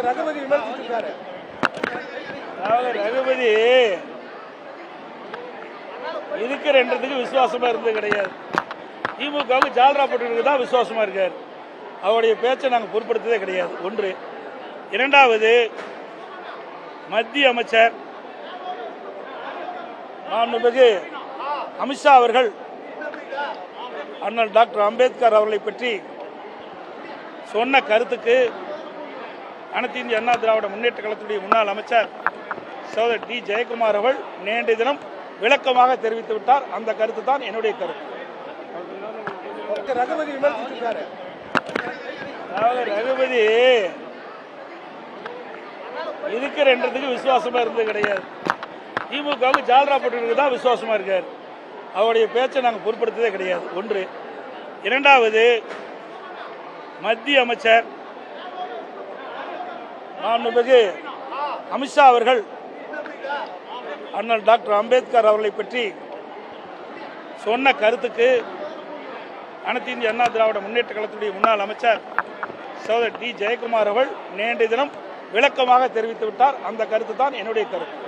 ரகுபதி விமர்சிச்சிருக்காரு. ரகுபதி இருக்கிறன்றதுக்கு விசுவாசமா இருந்தது கிடையாது. திமுகவுக்கு ஜால்ரா போட்டு தான் விசுவாசமா இருக்காரு. அவருடைய பேச்சை நாங்கள் பொருட்படுத்ததே கிடையாது. ஒன்று. இரண்டாவது, மத்திய அமைச்சர் மாண்புமிகு அமித்ஷா அவர்கள் அண்ணல் டாக்டர் அம்பேத்கர் அவர்களை பற்றி சொன்ன கருத்துக்கு அனைத்து இந்திய அண்ணா திராவிட முன்னேற்ற கழகத்துடைய முன்னாள் அமைச்சர் சகோதரர் டி ஜெயக்குமார் அவர்கள் நேற்றைய தினம் விளக்கமாக தெரிவித்து விட்டார். அந்த கருத்து தான் என்னுடைய கருத்து. ரகுபதி விமர்சிச்சிருக்காரு. ரகுபதி இருக்கிறன்றதுக்கு விசுவாசமா இருந்தது கிடையாது. திமுகவுக்கு ஜால்ரா போட்டு தான் விசுவாசமா இருக்காரு. அவருடைய பேச்சை நாங்கள் பொருட்படுத்ததே கிடையாது. ஒன்று. இரண்டாவது, மத்திய அமைச்சர் மாண்புமிகு அமித்ஷா அவர்கள் அண்ணல் டாக்டர் அம்பேத்கர் அவர்களை பற்றி சொன்ன கருத்துக்கு அனைத்து இந்திய அண்ணா திராவிட முன்னேற்ற கழகத்துடைய முன்னாள் அமைச்சர் சகோதரர் டி ஜெயக்குமார் அவர்கள் நேற்றைய தினம் விளக்கமாக தெரிவித்து விட்டார். அந்த கருத்து தான் என்னுடைய கருத்து.